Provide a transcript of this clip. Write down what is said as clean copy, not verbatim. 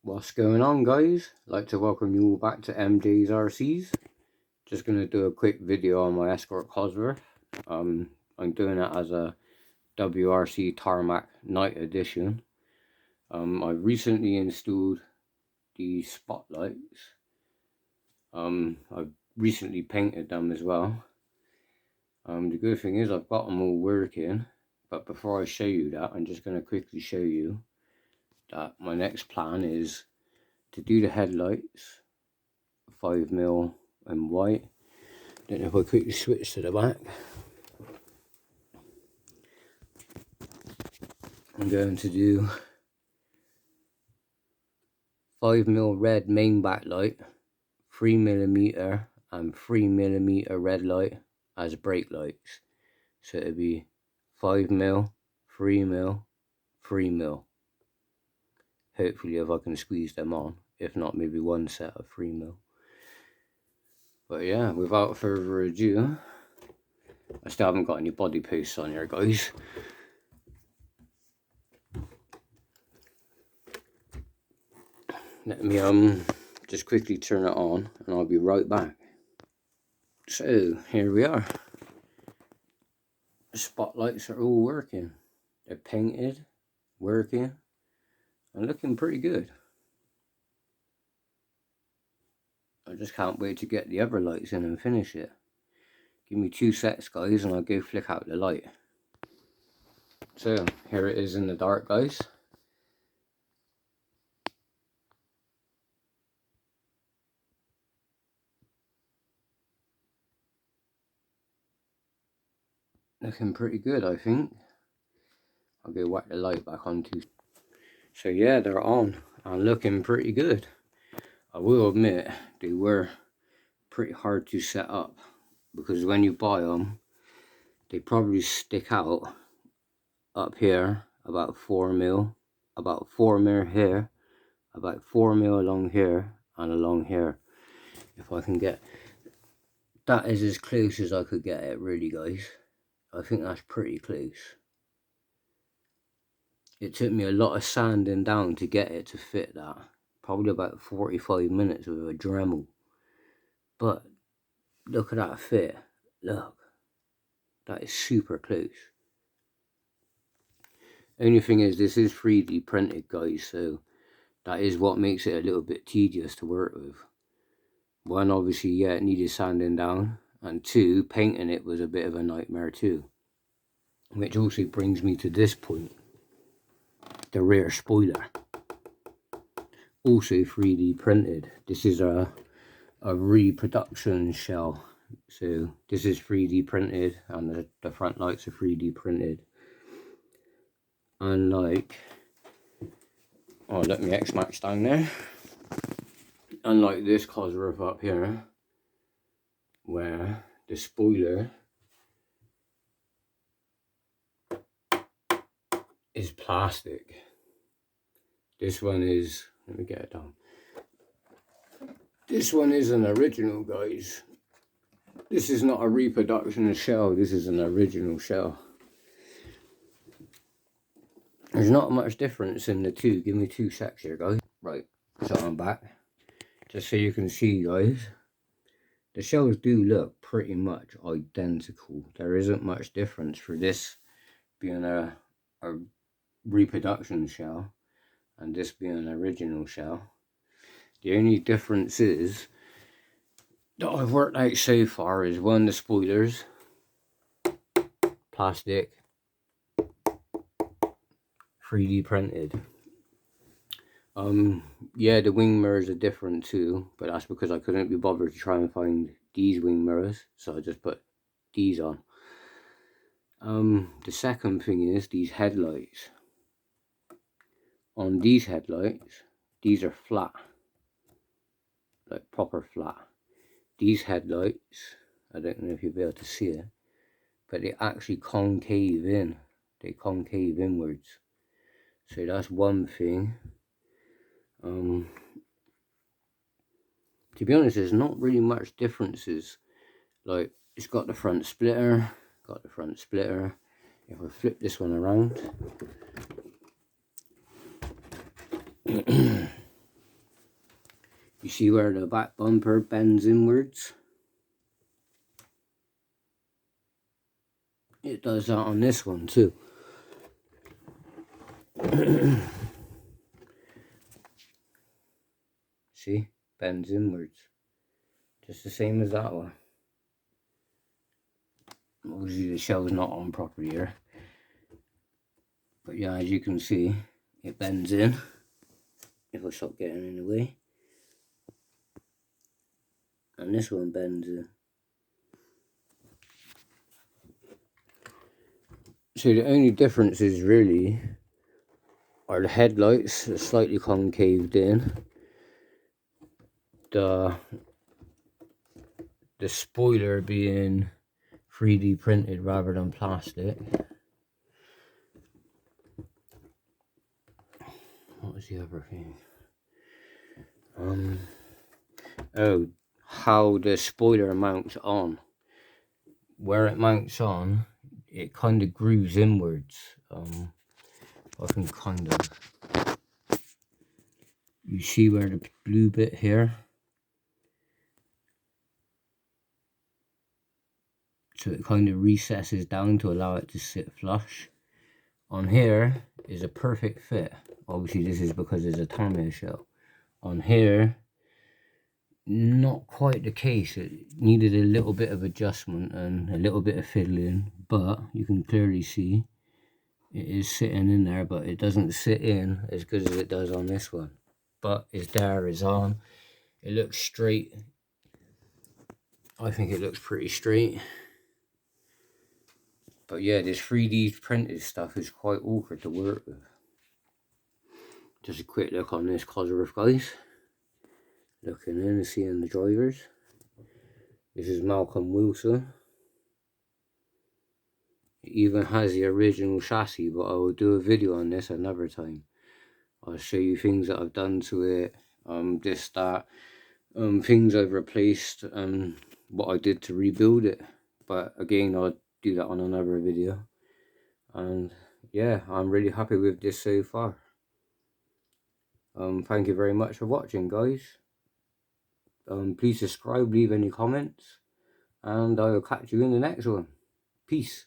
What's going on, guys? I'd like to welcome you all back to MJ's RCs. Just going to do a quick video on my Escort cosworth. I'm doing it as a WRC Tarmac Night Edition. I recently installed these spotlights. I've recently painted them as well. The good thing is I've got them all working, but before I show you that, I'm just going to quickly show you that my next plan is to do the headlights 5mm and white. Don't know if I quickly switch to the back. I'm going to do 5mm red main backlight, 3mm and 3mm red light as brake lights. So it'll be 5mm, 3mm, 3mm. Hopefully if I can squeeze them on. If not, maybe one set of 3mm. But yeah, without further ado, I still haven't got any body posts on here, guys. Let me just quickly turn it on and I'll be right back. So here we are. The spotlights are all working. They're painted, working, and looking pretty good. I just can't wait to get the other lights in and finish it. Give me 2 secs, guys, and I'll go flick out the light. So here it is in the dark, guys. Looking pretty good, I think. I'll go whack the light back on too. So yeah, they're on and looking pretty good. I will admit they were pretty hard to set up because when you buy them, they probably stick out up here about 4mm, about 4mm here, about 4mm along here, and along here. If I can get that, is as close as I could get it, really, guys. I think that's pretty close. It took me a lot of sanding down to get it to fit that. Probably about 45 minutes with a Dremel. But look at that fit. Look. That is super close. Only thing is, this is 3D printed, guys, so that is what makes it a little bit tedious to work with. One, obviously, yeah, it needed sanding down, and 2, painting it was a bit of a nightmare too. Which also brings me to this point. The rear spoiler. Also 3D printed. This is a reproduction shell. So this is 3D printed, and the front lights are 3D printed. Unlike, oh, let me X-Max down there. Unlike this cosworth up here, where the spoiler is plastic. This one is, let me get it down. This one is an original, guys. This is not a reproduction shell, this is an original shell. There's not much difference in the two. Give me 2 secs here, guys. Right, so I'm back. Just so you can see, guys, the shells do look pretty much identical. There isn't much difference for this being a reproduction shell and this being an original shell. The only difference is that I've worked out so far is, one, the spoilers, plastic, 3D printed. Yeah, the wing mirrors are different too, but that's because I couldn't be bothered to try and find these wing mirrors, so I just put these on. The second thing is these headlights. On these headlights, these are flat, like proper flat. These headlights, I don't know if you'll be able to see it, but they actually concave in. They concave inwards. So that's one thing. To be honest, there's not really much differences. Like, it's got the front splitter, If I flip this one around, see where the back bumper bends inwards? It does that on this one too. See, bends inwards, just the same as that one. Obviously the shell's not on properly here, but yeah, as you can see, it bends in. If I stop getting in the way, and this one bends in. So the only differences really are the headlights are slightly concaved in, the spoiler being 3D printed rather than plastic. What was the other thing? Oh, how the spoiler mounts on. Where it mounts on, it kind of grooves inwards. I can kind of, you see where the blue bit here? So it kind of recesses down to allow it to sit flush. On here is a perfect fit. Obviously this is because there's a tarmac shell. On here, not quite the case. It needed a little bit of adjustment and a little bit of fiddling, but you can clearly see it is sitting in there, but it doesn't sit in as good as it does on this one. But it's there, it's on. It looks straight. I think it looks pretty straight. But yeah, this 3D printed stuff is quite awkward to work with. Just a quick look on this cosworth, guys. Looking in and seeing the drivers. This is Malcolm Wilson. It even has the original chassis, but I will do a video on this another time. I'll show you things that I've done to it, this, that, things I've replaced, and what I did to rebuild it. But again, I'll do that on another video. And yeah, I'm really happy with this so far. Thank you very much for watching, guys. Please subscribe, leave any comments, and I will catch you in the next one. Peace.